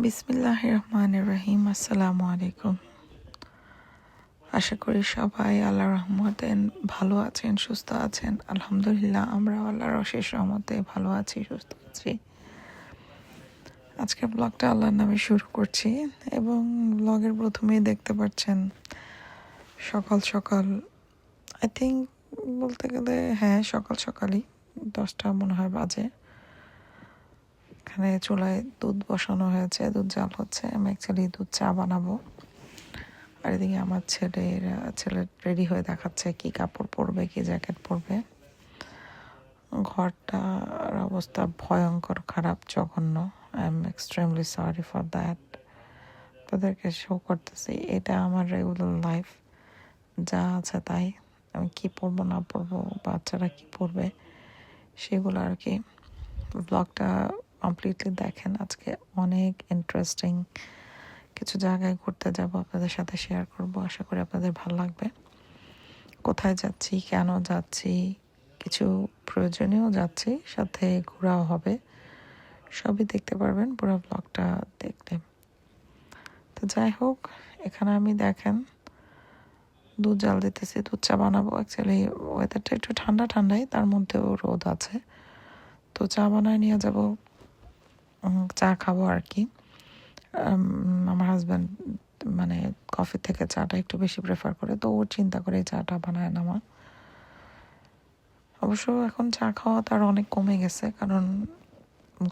বিসমিল্লাহির রহমানির রহিম। আসসালামু আলাইকুম। আশা করি সবাই আল্লাহর রহমতে ভালো আছেন, সুস্থ আছেন। আলহামদুলিল্লাহ, আমরা আল্লাহর অশেষ রহমতে ভালো আছি, সুস্থ আছি। আজকের ব্লগটা আল্লাহর নামে শুরু করছি এবং ব্লগের প্রথমেই দেখতে পাচ্ছেন সকাল সকাল, আই থিঙ্ক বলতে গেলে হ্যাঁ সকাল সকালই 10টা মনে হয় বাজে। এখানে চুলায় দুধ বসানো হয়েছে, দুধ জাল হচ্ছে। আমি অ্যাকচুয়ালি দুধ চা বানাবো। আর এদিকে আমার ছেলে রেডি হয়ে দেখাচ্ছে কি কাপড় পরবে, কি জ্যাকেট পরবে। ঘরটার অবস্থা ভয়ঙ্কর খারাপ, জঘন্য। I am extremely sorry for that. তাদেরকে শো করতেছি এটা আমার রেগুলার লাইফ, যা আছে তাই। আমি কি পরবো না পরবো, বাচ্চারা কি পরবে, সেগুলো আর কি। ব্লগটা কমপ্লিটলি দেখেন। আজকে অনেক ইন্টারেস্টিং কিছু জায়গায় ঘুরতে যাব, আপনাদের সাথে শেয়ার করব। আশা করি আপনাদের ভালো লাগবে। কোথায় যাচ্ছি, কেন যাচ্ছি, কিছু প্রয়োজনীয় যাচ্ছি, সাথে ঘোরাও হবে। সবই দেখতে পারবেন পুরো ব্লগটা দেখলে। তো যাই হোক, এখানে আমি দেখেন দুধ জাল দিতেছি, দুধ চা বানাবো। অ্যাকচুয়ালি ওয়েদারটা একটু ঠান্ডা ঠান্ডাই, তার মধ্যেও রোদ আছে। তো চা বানায় নিয়ে যাব, চা খাবো আর কি। আমার হাজব্যান্ড মানে কফি থেকে চাটা একটু বেশি প্রেফার করে, তো ও চিন্তা করে চাটা বানায় নামা। অবশ্য এখন চা খাওয়া তার অনেক কমে গেছে, কারণ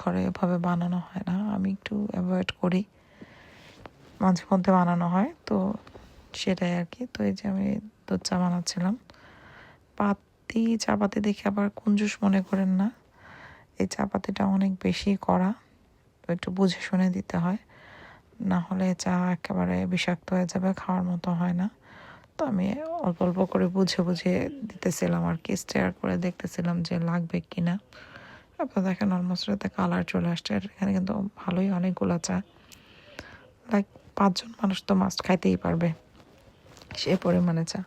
ঘরে এভাবে বানানো হয় না। আমি একটু অ্যাভয়েড করি, মাঝে মধ্যে বানানো হয়, তো সেটাই আর কি। তো এই যে আমি দুধ চা বানাচ্ছিলাম। চা পাতি দেখে আবার কুঞ্জুস মনে করেন না, এই চা পাতিটা অনেক বেশি কড়া, তো একটু বুঝে শুনে দিতে হয়, না হলে চা একেবারে বিষাক্ত হয়ে যাবে, খাওয়ার মতো হয় না। তো আমি অল্প অল্প করে বুঝে বুঝে দিতেছিলাম আর কি, স্টেয়ার করে দেখতেছিলাম যে লাগবে কিনা। তারপর দেখেন অলমোস্ট এতে কালার চলে আসছে। এখানে কিন্তু ভালোই অনেকগুলো চা, লাইক 5 জন মানুষ তো মাস্ট খাইতেই পারবে সে পরিমাণে চা।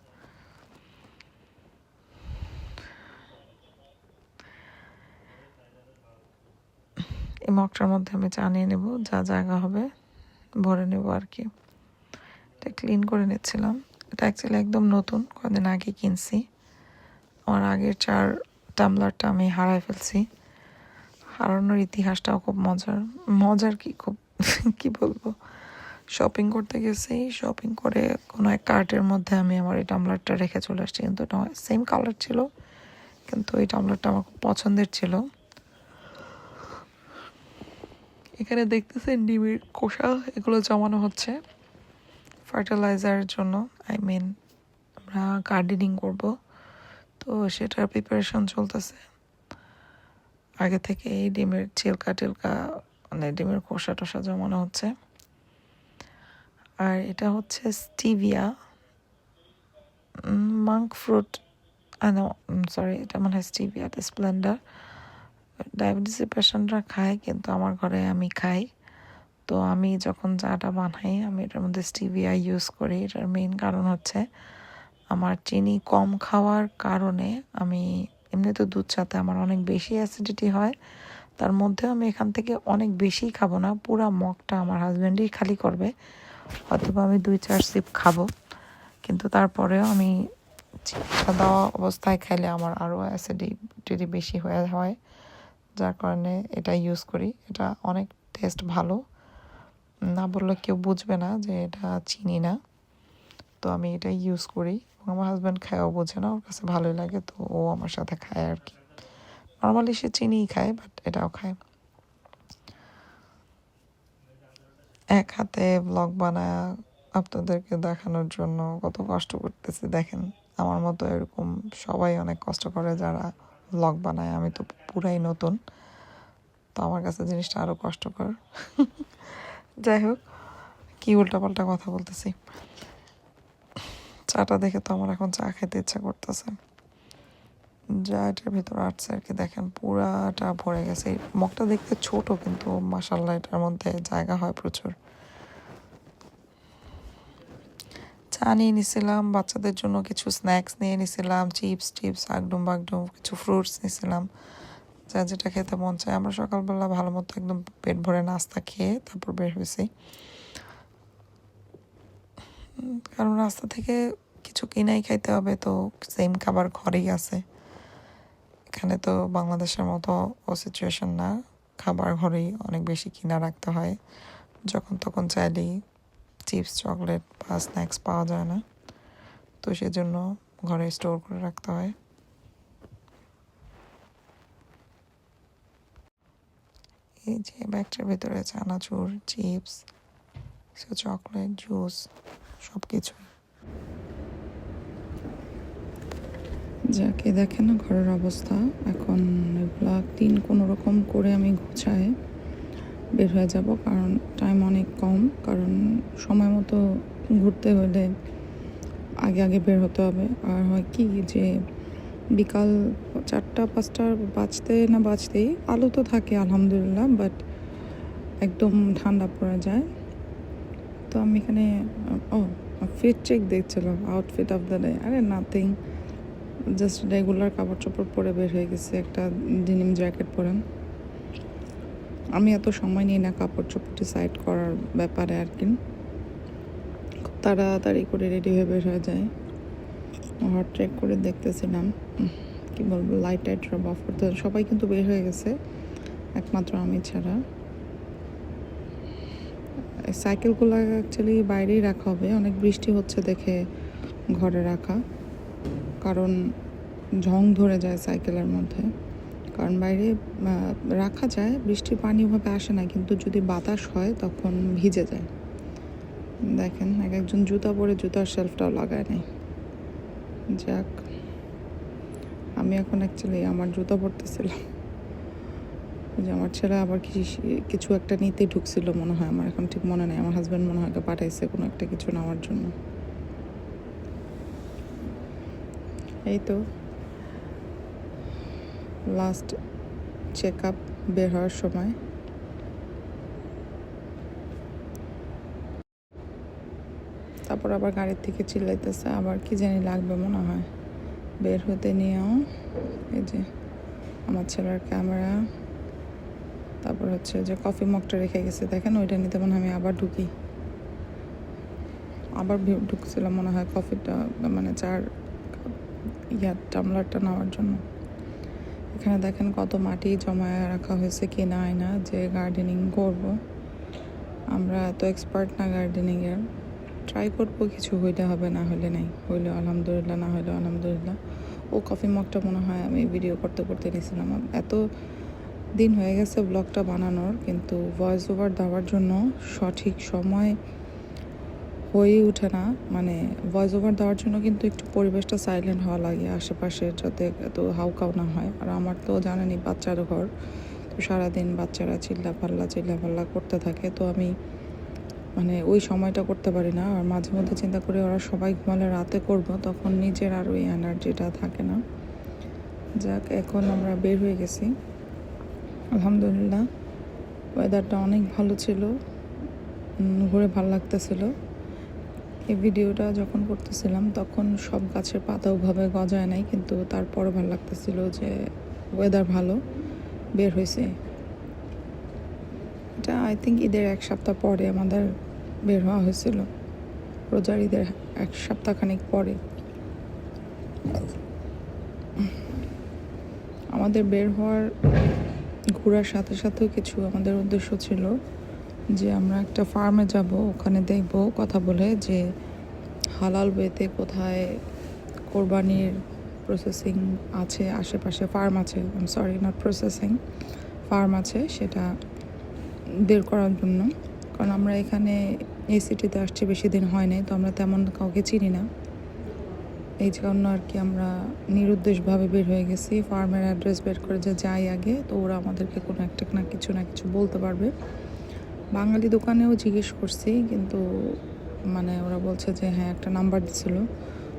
এই মগটার মধ্যে আমি চা নিয়ে নেবো, যা জায়গা হবে ভরে নেবো আর কি। এটা ক্লিন করে নিচ্ছিলাম। এটা অ্যাকচুয়ালি একদম নতুন, কদিন আগে কিনছি। আমার আগের চার টামলারটা আমি হারাই ফেলছি। হারানোর ইতিহাসটাও খুব মজার, মজার কি খুব কি বলবো। শপিং করতে গেছি, শপিং করে কোনো এক কার্টের মধ্যে আমি আমার এই টামলারটা রেখে চলে আসছি, কিন্তু এটা সেম কালার ছিল, কিন্তু এই টামলারটা আমার খুব পছন্দের ছিল। এখানে দেখতেছেন ডিমের খোসা এগুলো জমানো হচ্ছে ফার্টিলাইজারের জন্য। আই মিন আমরা গার্ডেনিং করব, তো সেটার প্রিপারেশন চলতেছে। আগে থেকে এই ডিমের ছিলকা টিলকা মানে ডিমের খোসা টোসা জমানো হচ্ছে। আর এটা হচ্ছে স্টিভিয়া মাঙ্ক ফ্রুট, সরি এটা মনে হয় স্টিভিয়া স্প্লেন্ডার। ডায়াবেটিসের পেশেন্টরা খায়, কিন্তু আমার ঘরে আমি খাই। তো আমি যখন চাটা বানাই আমি এটার মধ্যে স্টিভিয়া ইউজ করি। এটার মেইন কারণ হচ্ছে আমার চিনি কম খাওয়ার কারণে আমি এমনিতে দুধ চাতে আমার অনেক বেশি অ্যাসিডিটি হয়। তার মধ্যেও আমি এখান থেকে অনেক বেশি খাবো না, পুরা মগটা আমার হাজব্যান্ডই খালি করবে, অথবা আমি 2-4 সিপ খাবো। কিন্তু তারপরেও আমি চিনিটা দেওয়া অবস্থায় খাইলে আমার আরও অ্যাসিডিটি বেশি হয়ে হয়, যার কারণে এটা ইউজ করি। এটা অনেক টেস্ট ভালো, না বললে কেউ বুঝবে না যে এটা চিনি না। তো আমি এটা ইউজ করি এবং আমার হাজব্যান্ড খায়ও, বোঝে না, ওর কাছে ভালোই লাগে, তো ও আমার সাথে খায় আর কি। নর্মালি সে চিনিই খায়, বাট এটাও খায়। এক হাতে ব্লগ বানায় আপনাদেরকে দেখানোর জন্য কত কষ্ট করতেছি দেখেন। আমার মতো এরকম সবাই অনেক কষ্ট করে যারা ব্লগ বানায়। আমি তো পুরাই নতুন, তো আমার কাছে জিনিসটা আরও কষ্টকর। যাই হোক, কি উল্টাপাল্টা কথা বলতেছি। চাটা দেখে তো আমার এখন চা খেতে ইচ্ছা করতেছে। যা এটার ভিতরে আসছে আর কি, দেখেন পুরাটা ভরে গেছে। এই মগটা দেখতে ছোট, কিন্তু মাশাআল্লাহ এটার মধ্যে জায়গা হয় প্রচুর। চা নিয়ে নিছিলাম, বাচ্চাদের জন্য কিছু স্ন্যাক্স নিয়ে নিছিলাম, চিপস টিপস, আগডুম বাগডুম, কিছু ফ্রুটস নিছিলাম, যায়, যেটা খেতে মন চায়। আমরা সকালবেলা ভালো মতো একদম পেট ভরে নাস্তা খেয়ে তারপর বের হয়েছি, কারণ রাস্তা থেকে কিছু কিনাই খাইতে হবে, তো সেম খাবার ঘরেই আছে। এখানে তো বাংলাদেশের মতো ও সিচুয়েশন না, খাবার ঘরেই অনেক বেশি কিনা রাখতে হয়, যখন তখন চাইলেই চিপস চকলেট বা স্ন্যাক্স পাওয়া যায় না, তো সেজন্য ঘরে স্টোর করে রাখতে হয়। এই যে ব্যাগটার ভিতরে চানাচুর, চিপস, চকলেট, জুস, সব কিছুই। যাকে দেখেন না ঘরের অবস্থা, এখন এগুলা কোনো রকম করে আমি গুছায় বের হয়ে যাব, কারণ টাইম অনেক কম, কারণ সময় মতো ঘুরতে হলে আগে আগে বের হতে হবে। আর হয় কি যে বিকাল 4টা-5টা বাজতেই আলো তো থাকে আলহামদুলিল্লাহ, বাট একদম ঠান্ডা পড়ে যায়। তো আমি এখানে ফিট চেক দেখছিলাম, আউটফিট অফ দ্য ডে। আরে নাথিং, জাস্ট রেগুলার কাপড় চোপড় পরে বের হয়ে গেছে, একটা ডেনিম জ্যাকেট পরেন। আমি এত সময় নিই না কাপড় চোপড় ডিসাইড করার ব্যাপারে আর কি, খুব তাড়াতাড়ি করে রেডি হয়ে বের হয়ে যায়। হট ট্রেক করে দেখতেছিলাম, কি বলবো, লাইট টাইট সব অফ করতে, সবাই কিন্তু বের হয়ে গেছে একমাত্র আমি ছাড়া। সাইকেলগুলো অ্যাকচুয়ালি বাইরেই রাখা হবে, অনেক বৃষ্টি হচ্ছে দেখে ঘরে রাখা, কারণ ঝং ধরে যায় সাইকেলের মধ্যে। কারণ বাইরে রাখা যায়, বৃষ্টির পানি ওভাবে আসে না, কিন্তু যদি বাতাস হয় তখন ভিজে যায়। দেখেন এক একজন জুতা পরে জুতার শেলফটাও লাগায় নেই। যাক, আমি এখন অ্যাকচুয়ালি আমার জুতা পরতেছিলাম, যে আমার ছেলে আবার কিছু একটা নিতে ঢুকছিল মনে হয়, আমার এখন ঠিক মনে নেই। আমার হাজব্যান্ড মনে হয় পাঠাইছে কোনো একটা কিছু নেওয়ার জন্য। এই তো লাস্ট চেক আপ বের হওয়ার সময়। তারপর আবার গাড়ির থেকে চিল্লাইতেছে, আবার কি জানি লাগবে মনে হয়। বের হতে নিয়েও এই যে আমার ছেলের ক্যামেরা, তারপর হচ্ছে যে কফি মগটা রেখে গেছে, দেখেন ওইটা নিতে মনে হয় আমি আবার ঢুকছিলাম মনে হয় কফিটা, মানে চার টামলারটা নেওয়ার জন্য। এখানে দেখেন কত মাটি জমায় রাখা হয়েছে কিনা আয়না, যে গার্ডেনিং করব। আমরা এত এক্সপার্ট না গার্ডেনিংয়ের, ট্রাই করবো, কিছু হইলে হবে, না হলে নাই, হইলে আলহামদুলিল্লাহ, না হলে আলহামদুলিল্লাহ। ও কফি মগটা মনে হয় আমি ভিডিও করতে করতে নিয়েছিলাম, এত দিন হয়ে গেছে ব্লগটা বানানোর, কিন্তু ভয়েস ওভার দেওয়ার জন্য সঠিক সময় হয়ে ওঠে না। মানে ভয়েস ওভার দেওয়ার জন্য কিন্তু একটু পরিবেশটা সাইলেন্ট হওয়া লাগে, আশেপাশে যাতে এত হাউকাও না হয়। আর আমার তো জানেনই বাচ্চার ঘর, তো সারাদিন বাচ্চারা চিল্লাপাল্লা করতে থাকে, তো আমি মানে ওই সময়টা করতে পারি না। আর মাঝে মধ্যে চিন্তা করি ওরা সবাই ঘুমালে রাতে করব, তখন নিজের আর ওই এনার্জিটা থাকে না। যাক, এখন আমরা বের হয়ে গেছি আলহামদুলিল্লাহ। ওয়েদারটা অনেক ভালো ছিল, ঘুরে ভালো লাগতেছিল। এই ভিডিওটা যখন করতেছিলাম তখন সব গাছের পাতা ওভাবে গজায় নাই, কিন্তু তারপরও ভালো লাগতেছিল যে ওয়েদার ভালো, বের হয়েছে। এটা আই থিঙ্ক ঈদের 1 সপ্তাহ পরে আমাদের বের হওয়া হয়েছিল, রোজার ঈদের 1 সপ্তাহখানিক পরে। আমাদের বের হওয়ার ঘোরার সাথে সাথেও কিছু আমাদের উদ্দেশ্য ছিল, যে আমরা একটা ফার্মে যাব, ওখানে দেখব কথা বলে যে হালাল ওয়েতে কোথায় কোরবানির প্রসেসিং আছে, আশেপাশে ফার্ম আছে, নট প্রসেসিং, ফার্ম আছে, সেটা বের করার জন্য। কারণ আমরা এখানে এই সিটিতে আসছি বেশি দিন হয় নাই, তো আমরা তেমন কাউকে চিনি না, এই জন্য আর কি আমরা নিরুদ্দেশভাবে বের হয়ে গেছি। ফার্মের অ্যাড্রেস বের করে যে যাই আগে, তো ওরা আমাদেরকে কোনো একটা না কিছু বলতে পারবে। বাঙালি দোকানেও জিজ্ঞেস করছি, কিন্তু মানে ওরা বলছে যে হ্যাঁ একটা নাম্বার দিছিল,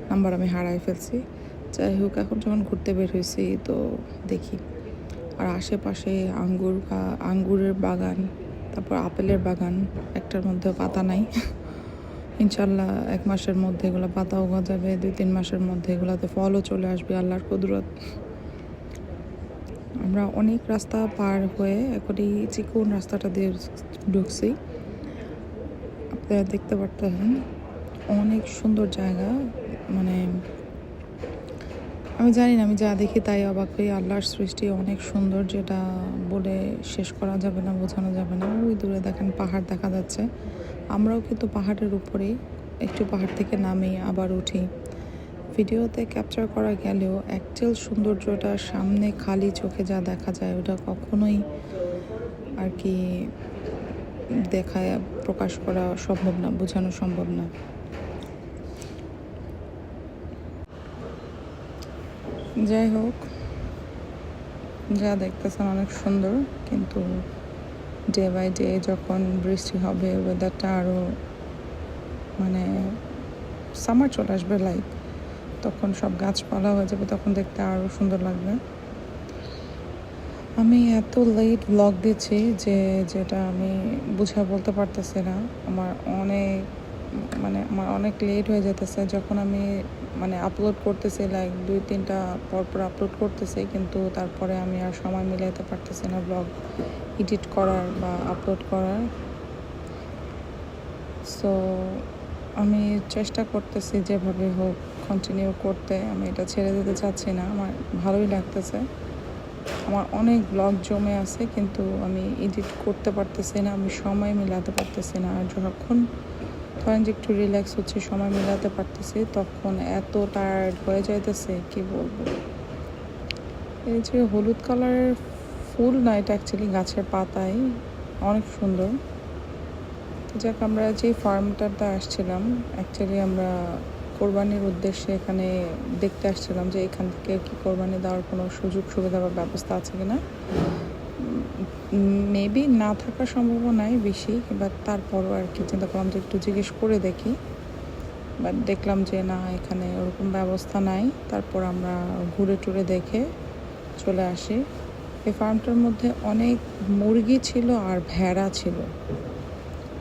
নাম্বার আমি হারাই ফেলছি। যাই হোক, এখন যখন ঘুরতে বের হয়েছি তো দেখি। আর আশেপাশে আঙ্গুরের বাগান, তারপর আপেলের বাগান, একটার মধ্যে পাতা নাই। ইনশাল্লাহ 1 মাসের মধ্যে এগুলো পাতাও গজাবে, 2-3 মাসের মধ্যে এগুলোতে ফলও চলে আসবে, আল্লাহর কুদরত। আমরা অনেক রাস্তা পার হয়ে এখন এই চিকন রাস্তাটা দিয়ে ঢুকছি। আপনারা দেখতে পারতেছেন অনেক সুন্দর জায়গা। মানে আমি জানি না, আমি যা দেখি তাই অবাক হই। আল্লাহর সৃষ্টি অনেক সুন্দর, যেটা বলে শেষ করা যাবে না, বোঝানো যাবে না। ওই দূরে দেখেন পাহাড় দেখা যাচ্ছে। আমরাও কিন্তু পাহাড়ের উপরেই, একটু পাহাড় থেকে নামি আবার উঠি। ভিডিওতে ক্যাপচার করা গেলেও অ্যাকচুয়াল সৌন্দর্যটা সামনে খালি চোখে যা দেখা যায় ওটা কখনোই আর কি দেখায় প্রকাশ করা সম্ভব না, বোঝানো সম্ভব না। যাই হোক, যা দেখতেছেন অনেক সুন্দর, কিন্তু ডে বাই ডে যখন বৃষ্টি হবে, ওয়েদারটা আরও মানে সামার চলে আসবে, লাইক তখন সব গাছপালা হয়ে যাবে, তখন দেখতে আরও সুন্দর লাগবে। আমি এত লেট ব্লগ দিচ্ছি যেটা আমি বুঝা বলতে পারতেছি না। আমার অনেক লেট হয়ে যেতেছে যখন আমি আপলোড করতেছি, লাইক 2-3টা পর আপলোড করতেছি, কিন্তু তারপরে আমি আর সময় মিলাইতে পারতেছি না ব্লগ এডিট করার বা আপলোড করার। সো আমি চেষ্টা করতেছি যেভাবে হোক কন্টিনিউ করতে। আমি এটা ছেড়ে দিতে চাচ্ছি না, আমার ভালোই লাগতেছে। আমার অনেক ব্লগ জমে আছে, কিন্তু আমি এডিট করতে পারতেছি না, আমি সময় মিলাতে পারতেছি না। আর যখন ধরেন যে একটু রিল্যাক্স হচ্ছে, সময় মিলাতে পারতেছি, তখন এত টায়ার্ড হয়ে যাইতেছে কি বলবো। এই যে হলুদ কালারের ফুল না, এটা অ্যাকচুয়ালি গাছের পাতায়, অনেক সুন্দর। যাক, আমরা যে ফার্মটাতে আসছিলাম, অ্যাকচুয়ালি আমরা কোরবানির উদ্দেশ্যে এখানে দেখতে আসছিলাম যে এখান থেকে কি কোরবানি দেওয়ার কোনো সুযোগ সুবিধা বা ব্যবস্থা আছে কিনা। মেবি না থাকার সম্ভাবনাই বেশি, বাট তারপরও আর কি চিন্তা করলাম যে একটু জিজ্ঞেস করে দেখি। বাট দেখলাম যে না, এখানে ওরকম ব্যবস্থা নাই। তারপর আমরা ঘুরে টুরে দেখে চলে আসি। এই ফার্মটার মধ্যে অনেক মুরগি ছিল আর ভেড়া ছিল।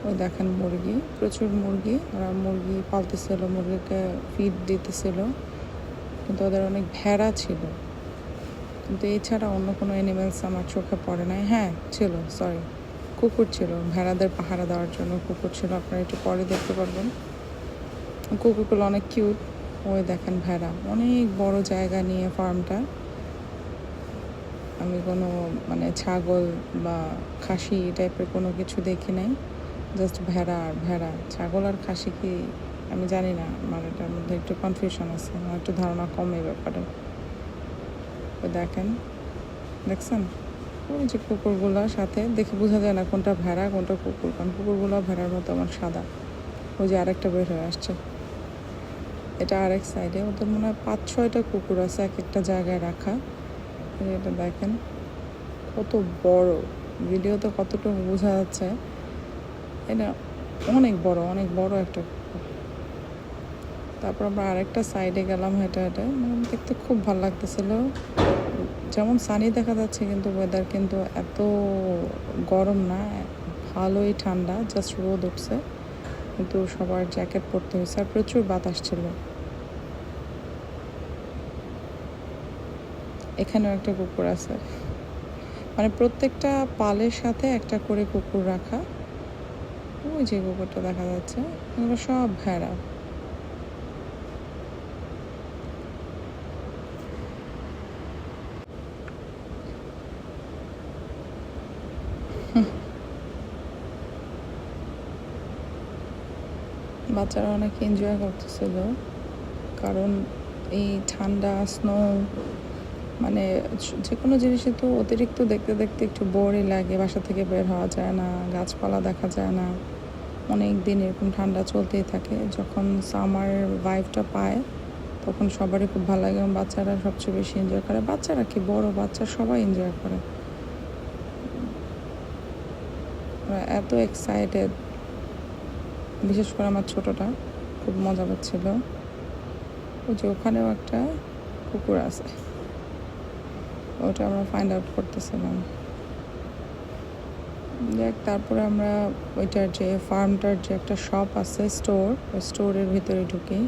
ওই দেখেন মুরগি, প্রচুর মুরগি, ওরা মুরগি পালতেছিল, মুরগিকে ফিড দিতেছিল, কিন্তু ওদের অনেক ভেড়া ছিল। কিন্তু এছাড়া অন্য কোনো অ্যানিমেলস আমার চোখে পড়ে নাই। হ্যাঁ ছিল, সরি, কুকুর ছিল, ভেড়াদের পাহারা দেওয়ার জন্য কুকুর ছিল, আপনারা একটু পরে দেখতে পারবেন। কুকুরগুলো অনেক কিউট। ওই দেখেন ভেড়া, অনেক বড় জায়গা নিয়ে ফার্মটা। আমি কোনো ছাগল বা খাসি টাইপের কোনো কিছু দেখি নাই, জাস্ট ভেড়া আর ভেড়া। ছাগল আর খাসি কি আমি জানি না, আমার এটার মধ্যে একটু কনফিউশন আছে, আমার একটু ধারণা কম এই ব্যাপারে। তো দেখছেন ওই যে কুকুরগুলোর সাথে দেখে বোঝা যায় না কোনটা ভেড়া কোনটা কুকুর, কারণ কুকুরগুলো ভেড়ার মতো আমার সাদা। ওই যে আরেকটা বের হয়ে আসছে, এটা আরেক সাইডে। ওদের মনে হয় 5-6টা কুকুর আছে এক একটা জায়গায় রাখা। এটা দেখেন কত বড়, ভিডিওতে কতটুকু বোঝা যাচ্ছে, এটা অনেক বড় একটা কুকুর। তারপর আমরা আরেকটা সাইডে গেলাম হেঁটে হেঁটে, দেখতে খুব ভালো লাগতেছিল। যেমন সানি দেখা যাচ্ছে, কিন্তু ওয়েদার কিন্তু এত গরম না, ভালোই ঠান্ডা, জাস্ট রোদ উঠছে, কিন্তু সবার জ্যাকেট পরতে হয়েছে, আর প্রচুর বাতাস ছিল। এখানেও একটা কুকুর আছে, প্রত্যেকটা পালের সাথে একটা করে কুকুর রাখা। ওই যে কুকুরটা দেখা যাচ্ছে, এগুলো সব ভেড়া। বাচ্চারা অনেক এনজয় করতেছিল, কারণ এই ঠান্ডা, স্নো, যে কোনো জিনিসই তো অতিরিক্ত দেখতে দেখতে একটু বোরই লাগে, বাসা থেকে বের হওয়া যায় না, গাছপালা দেখা যায় না, অনেক দিন এরকম ঠান্ডা চলতেই থাকে। যখন সামার ভাইবটা পায় তখন সবারই খুব ভালো লাগে, এবং বাচ্চারা সবচেয়ে বেশি এনজয় করে। বাচ্চারা কি, বড় বাচ্চা সবাই এনজয় করে, এত এক্সাইটেড। বিশেষ করে আমার ছোটটা খুব মজা পাচ্ছিল। ওই যে ওখানেও একটা কুকুর আছে, ওটা আমরা ফাইন্ড আউট করতেছিলাম। দেখ, তারপরে আমরা ওইটার যে ফার্মটার যে একটা শপ আছে, স্টোর, ওই স্টোরের ভিতরে ঢুকি।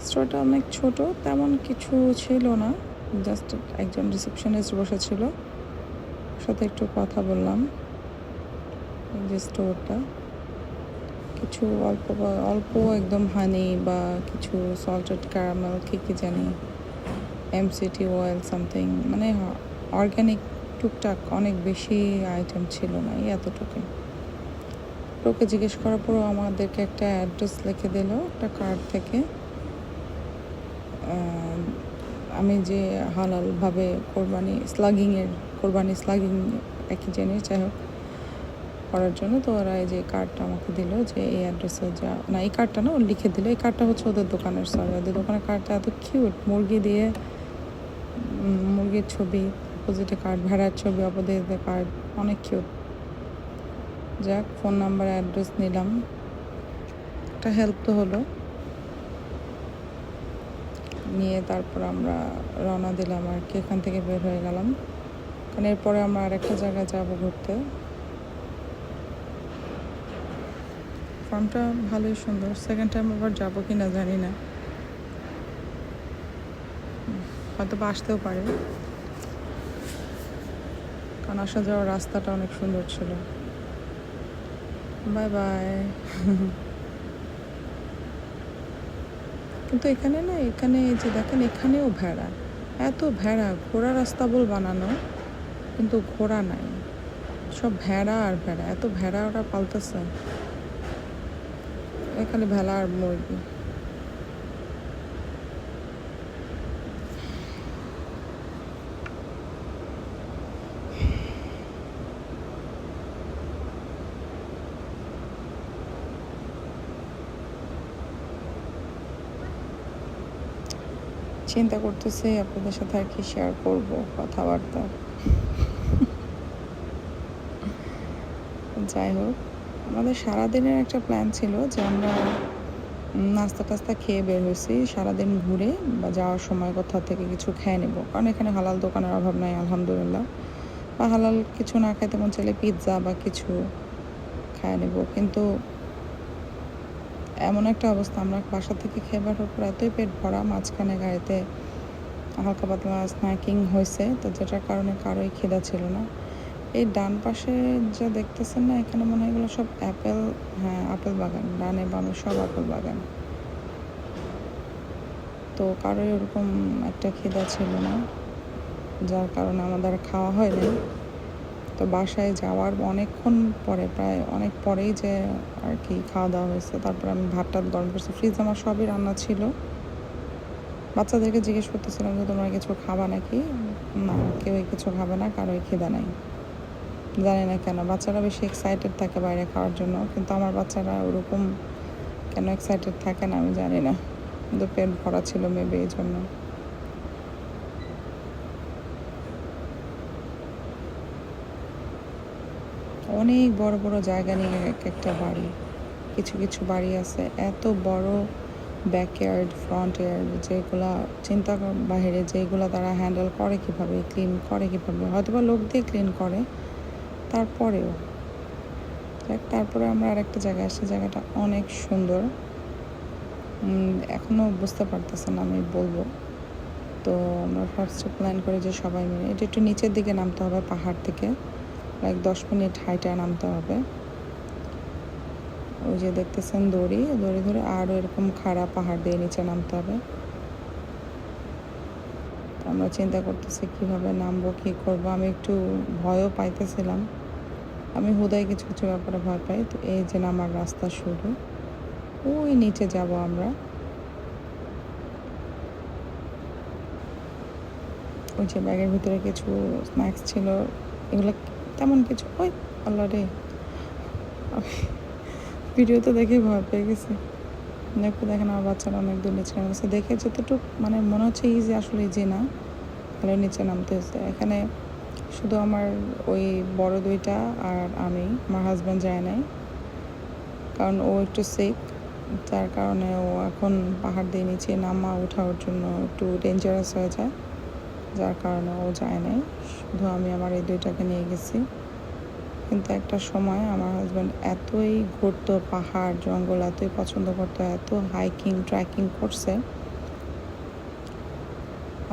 স্টোরটা অনেক ছোট, তেমন কিছু ছিল না, জাস্ট একজন রিসেপশনিস্ট বসেছিল, সাথে একটু কথা বললাম। এই যে স্টোরটা, কিছু অল্প অল্প একদম হানি বা কিছু সল্টেড ক্যারামেল কি জানি, এমসিটি অয়েল সামথিং, মানে অর্গ্যানিক টুকটাক, অনেক বেশি আইটেম ছিল না, এই এতটুকুই। ওকে জিজ্ঞেস করার পরও আমাদেরকে একটা অ্যাড্রেস লিখে দিল একটা কার্ড থেকে। আমি যে হালালভাবে কোরবানি স্লাগিং একই জিনিস যাই হোক করার জন্য, তো ওরা এই যে কার্ডটা আমাকে দিল যে এই অ্যাড্রেসে যা, না এই কার্ডটা না, ও লিখে দিল। এই কার্ডটা হচ্ছে ওদের দোকানের, ওদের দোকানের কার্ডটা এত কিউট, মুরগির ছবি, অপোজিটে কার্ড, ভেড়ার ছবি, অপোজিটে কার্ড, অনেক কিউট। যাক, ফোন নাম্বার অ্যাড্রেস নিলাম, একটা হেল্প তো হলো। নিয়ে তারপর আমরা রওনা দিলাম আর কি, এখান থেকে বের হয়ে গেলাম, কারণ এরপরে আমরা আরেকটা জায়গায় যাবো ঘুরতে। ফার্মটা ভালোই সুন্দর, সেকেন্ড টাইম আবার যাবো কি না জানি না, হয়তো বা আসতেও পারে, কারণ আসা যাওয়ার রাস্তাটা অনেক সুন্দর ছিল। Bye bye. কিন্তু এখানে এই যে দেখেন, এখানেও ভেড়া, এত ভেড়া, ঘোড়া রাস্তা বল বানানো, কিন্তু ঘোড়া নাই, সব ভেড়া আর ভেড়া, এত ভেড়া ওরা পালতেছে, এখানে ভেড়া আর মুরগি। চিন্তা করতেছি আপনাদের সাথে আর কি শেয়ার করব কথাবার্তা। যাই হোক, আমাদের সারাদিনের একটা প্ল্যান ছিল যে আমরা নাস্তা টাস্তা খেয়ে বের হয়েছি, সারাদিন ঘুরে বা যাওয়ার সময় কোথাও থেকে কিছু খেয়ে নেব, কারণ এখানে হালাল দোকানের অভাব নাই আলহামদুলিল্লাহ, বা হালাল কিছু না খাইতে মন চাইলে পিৎজা বা কিছু খায় নেব। কিন্তু এমন একটা অবস্থা, আমরা বাসা থেকে খেয়ে বের হওয়ার পর এতই পেট ভরা, মাঝখানে গাড়িতে হালকা পাতলা স্ন্যাকিং হয়েছে, তো যেটার কারণে কারোই খিদা ছিল না। এই ডান পাশে যা দেখতেছেন না, এখানে মনে হয় এগুলো সব অ্যাপেল, হ্যাঁ আপেল বাগান, ডানে বামে সব আপেল বাগান। তো কারোই ওরকম একটা খিদা ছিল না, যার কারণে আমাদের খাওয়া হয়নি। তো বাসায় যাওয়ার অনেকক্ষণ পরে, প্রায় অনেক পরেই যে আর কি খাওয়া দাওয়া হয়েছে। তারপর আমি ভাত টাত গরম করছি, ফ্রিজ আমার সবই রান্না ছিল। বাচ্চাদেরকে জিজ্ঞেস করতেছিলাম যে তোমরা কিছু খাবা নাকি, না কেউই কিছু খাবে না, কারোই খিদা নাই। জানি না কেন, বাচ্চারা বেশি এক্সাইটেড থাকে বাইরে খাওয়ার জন্য, কিন্তু আমার বাচ্চারা ওরকম কেন এক্সাইটেড থাকে না আমি জানি না, কিন্তু পেট ভরা ছিল মেবি এই জন্য। অনেক বড় বড় জায়গা নিয়ে এক একটা বাড়ি, কিছু কিছু বাড়ি আছে এত বড়, ব্যাকয়ার্ড, ফ্রন্ট ইয়ার্ড, যেগুলা চিন্তা বাহিরে, যেগুলো তারা হ্যান্ডেল করে কীভাবে, ক্লিন করে কীভাবে, হয়তো বা লোক দিয়ে ক্লিন করে, তারপরেও। তারপরে আমরা আরেকটা জায়গায় আসছি, জায়গাটা অনেক সুন্দর, এখনও বুঝতে পারতেছে না আমি বলবো। তো আমরা ফার্স্টে প্ল্যান করি যে সবাই মিলে, এটা একটু নিচের দিকে নামতে হবে পাহাড় থেকে, লাইক 10 মিনিট হাইটা নামতে হবে। ওই যে দেখতেছেন দড়ি ধরে আরও এরকম খাড়া পাহাড় দিয়ে নিচে নামতে হবে। আমরা চিন্তা করতেছি কীভাবে নামবো, কী করবো। আমি একটু ভয়ও পাইতেছিলাম, আমি হুদাই কিছু কিছু ব্যাপারে ভয় পাই। তো এই যে নামার রাস্তা শুরু, ওই নিচে যাব আমরা। ওই যে ব্যাগের ভিতরে কিছু স্ন্যাক্স ছিল, এগুলো তেমন কিছু, ওই আল্লাহ রে, ভিডিওতে দেখে ভয় পেয়ে গেছি। দেখেন আমার বাচ্চারা অনেক দূর নিচে নামে গেছে, দেখে যতটুকু মানে মনে হচ্ছে ইজি, আসলে ইজি না, তাহলে নিচে নামতে হচ্ছে। এখানে শুধু আমার ওই বড় দুইটা আর আমি, আমার হাজব্যান্ড যায় নাই, কারণ ও একটু সিক, যার কারণে ও এখন পাহাড় দিয়ে নিচে নামা ওঠার জন্য একটু ডেঞ্জারাস হয়ে যায়, যার কারণে ও যায় নাই। শুধু আমি আমার এই দুইটাকে নিয়ে গেছি। কিন্তু একটা সময় আমার হাজব্যান্ড এতই ঘুরতো, পাহাড় জঙ্গল এতই পছন্দ করতো, এত হাইকিং ট্রেকিং করছে,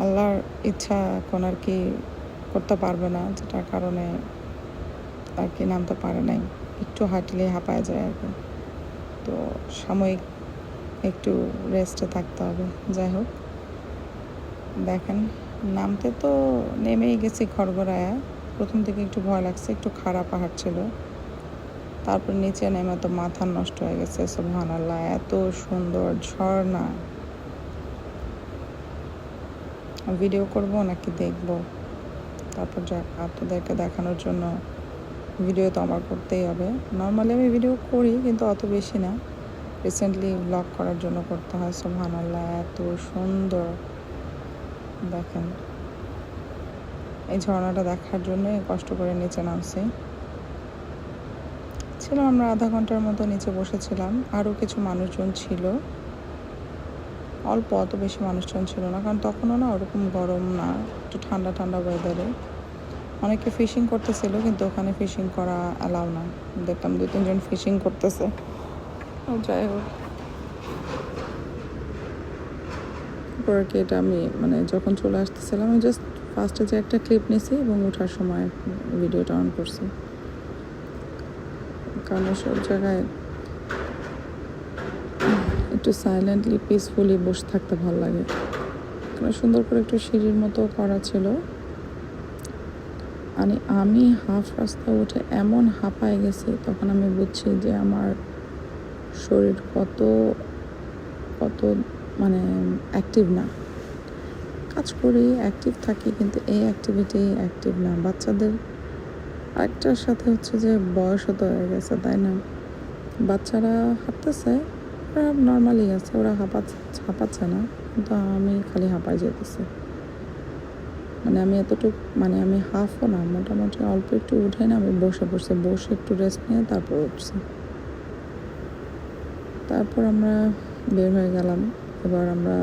আল্লাহর ইচ্ছা এখন আর কি করতে পারবে না, যেটার কারণে আর কি নামতে পারে নাই। একটু হাঁটলেই হাঁপায় যায় আর কি। তো সাময়িক একটু রেস্টে থাকতে হবে। যাই হোক, দেখেন নামতে তো নেমেই গেছি খড়গড়ায়। প্রথম থেকে একটু ভয় লাগছে, একটু খারাপ পাহাড় ছিল। তারপর নিচে নেমে তো মাথা নষ্ট হয়ে গেছে। সুবহানাল্লাহ, এত সুন্দর ঝর্ণা। ভিডিও করব নাকি দেখব? তারপর আপনাদেরকে দেখানোর জন্য ভিডিও তো আমার করতেই হবে। নর্মালি আমি ভিডিও করি, কিন্তু অত বেশি না। রিসেন্টলি ব্লগ করার জন্য করতে হয়। সুবহানাল্লাহ, এত সুন্দর। দেখেন, এই ঝর্ণাটা দেখার জন্যই কষ্ট করে নিচে নামছি। ছিলাম আমরা আধা ঘন্টার মতো নিচে বসেছিলাম। আরও কিছু মানুষজন ছিল, অল্প, অত বেশি মানুষজন ছিল না, কারণ তখনও না ওরকম গরম না, একটু ঠান্ডা ঠান্ডা ওয়েদারে। অনেকে ফিশিং করতেছিল, কিন্তু ওখানে ফিশিং করা অ্যালাউ না। দেখলাম 2-3 জন ফিশিং করতেছে। যাই হোক, পরে কি এটা আমি মানে যখন চলে আসতেছিলাম, আমি জাস্ট ফার্স্টে যে একটা ক্লিপ নিয়েছি এবং ওঠার সময় ভিডিওটা অন করছি, কারণ সব জায়গায় একটু সাইলেন্টলি পিসফুলি বসে থাকতে ভালো লাগে। কারণ সুন্দর করে একটু সিঁড়ির মতো করা ছিল। আমি হাফ রাস্তা উঠে এমন হাঁপায় গেছি, তখন আমি বুঝছি যে আমার শরীর কত কত মানে অ্যাক্টিভ না। কাজ করি, অ্যাক্টিভ থাকি, কিন্তু এই অ্যাক্টিভিটি অ্যাক্টিভ না। বাচ্চাদের আরেকটার সাথে হচ্ছে যে বয়সও তো হয়ে গেছে, তাই না? বাচ্চারা হাঁটতেছে, ওরা নর্মালি আছে, ওরা হাঁপাচ্ছে না, কিন্তু আমি খালি হাঁপায় যেতেছি। মানে আমি এতটুকু, মানে আমি হাফও না, মোটামুটি অল্প একটু উঠে না আমি বসে একটু রেস্ট নিয়ে তারপর উঠছি। তারপর আমরা বের হয়ে গেলাম। এবার আমরা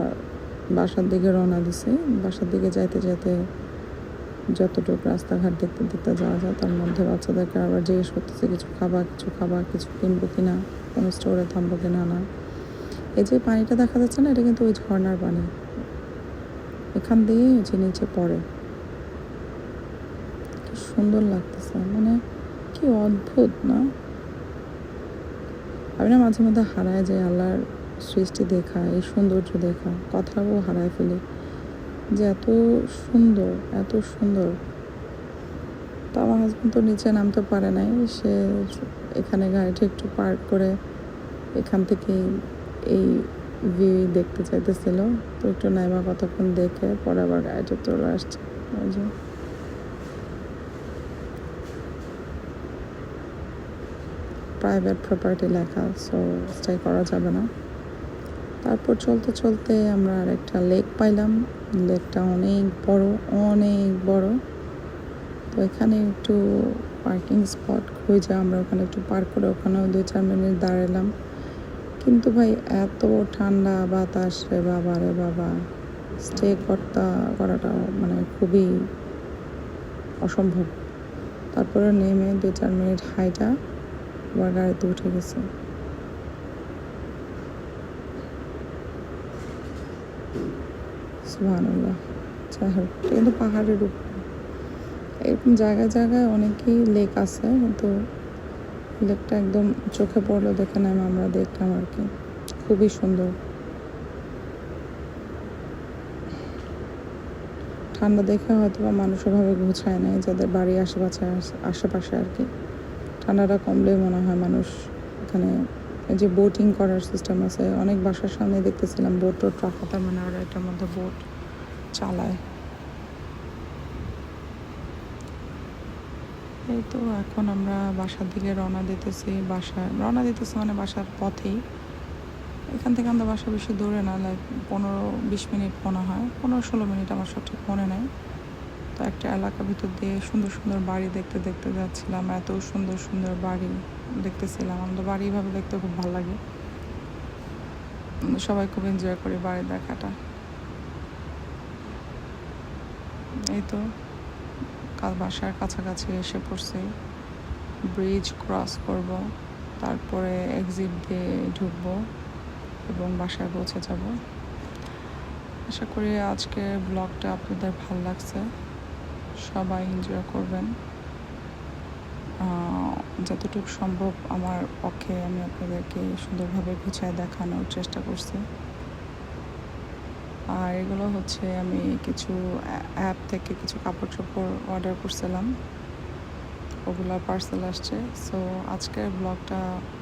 বাসার দিকে রওনা দিছি। বাসার দিকে যাইতে যাইতে যতটুকু রাস্তাঘাট দেখতে দেখতে যাওয়া যায়, তার মধ্যে বাচ্চাদেরকে আবার জিজ্ঞেস করতেছে কিছু খাবা, কিছু কিনবো কিনা, কোনো স্টোরে থামবো কিনা না। এই যে পানিটা দেখা যাচ্ছে না, এটা কিন্তু ওই ঝর্ণার পানি, এখান দিয়ে যে নিচে পড়ে। কি সুন্দর লাগতেছে, মানে কি অদ্ভুত না? আমি না মাঝে মধ্যে হারায় যাই আল্লাহর সৃষ্টি দেখা, এই সৌন্দর্য দেখা, কথাও হারায় ফেলি যে এত সুন্দর, এত সুন্দর। তো আমার হাজব্যান্ড তো নিচে নামতে পারে নাই, সে এখানে গাড়িটা একটু পার্ক করে এখান থেকে এই ভিউ দেখতে চাইতেছিল। তো একটু নাইমা কতক্ষণ দেখে পরে আবার গাড়িটা চলে আসছে। ওই যে প্রাইভেট প্রপার্টি লেখা, সো স্টে করা যাবে না। তারপর চলতে চলতে আমরা আর একটা লেক পাইলাম। লেকটা অনেক বড়। তো এখানে একটু পার্কিং স্পট খুঁজে আমরা ওখানে একটু পার্ক করে ওখানেও 2-4 মিনিট দাঁড়ালাম। কিন্তু ভাই এত ঠান্ডা বাতাস রে বাবা, স্টে করাটা মানে খুবই অসম্ভব। তারপরে নেমে 2-4 মিনিট হাইটা আবার গাড়িতে উঠে গেছে। সুবহানাল্লাহ। যাই হোক, কিন্তু পাহাড়ের উপর এরকম জায়গায় অনেকই লেক আছে, কিন্তু লেকটা একদম চোখে পড়লো দেখে আমরা দেখলাম আর কি। খুবই সুন্দর। ঠান্ডা দেখে হয়তো বা মানুষ ওভাবে গুছায় নেয়, যাদের বাড়ি আশেপাশে আর কি। ঠান্ডাটা কমলেই মনে হয় মানুষ এখানে এই যে বোটিং করার সিস্টেম আছে, অনেক বাসার সামনে দেখতেছিলাম বোট রাখা, তার মানে ওরা এটার মধ্যে বোট চালায়। এই তো এখন আমরা বাসার দিকে রওনা দিতেছি মানে বাসার পথেই। এখান থেকে আমরা বাসা বেশি দূরে না, লাইক 15-20 মিনিট মনে হয়, 15-16 মিনিট, আমার সঠিক মনে নেই। তো একটা এলাকার ভিতর দিয়ে সুন্দর সুন্দর বাড়ি দেখতে যাচ্ছিলাম। এত সুন্দর সুন্দর বাড়ি দেখতেছিলাম। আমাদের বাড়ি এভাবে দেখতে খুব ভালো লাগে, সবাই খুব এনজয় করি বাড়ি দেখাটা। এই তো বাসার কাছাকাছি এসে পড়ছি। ব্রিজ ক্রস করব, তারপরে এক্সিট দিয়ে ঢুকবো এবং বাসায় পৌঁছে যাব। আশা করি আজকের ব্লগটা আপনাদের ভালো লাগছে। সবাই এনজয় করবেন। যতটুকু সম্ভব আমার পক্ষে আমি আপনাদেরকে সুন্দরভাবে গুছিয়ে দেখানোর চেষ্টা করছি। আর এগুলো হচ্ছে আমি কিছু অ্যাপ থেকে কিছু কাপড় চোপড় অর্ডার করছিলাম, ওগুলো পার্সেল আসছে। সো আজকের ব্লগটা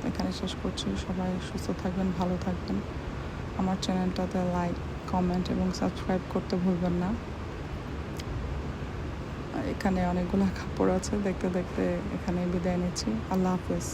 এখানে শেষ করছি। সবাই সুস্থ থাকবেন, ভালো থাকবেন। আমার চ্যানেলটাতে লাইক, কমেন্ট এবং সাবস্ক্রাইব করতে ভুলবেন না। এখানে অনেকগুলো কাপড় আছে, দেখতে দেখতে এখানে বিদায় নিচ্ছি। আল্লাহ হাফেজ।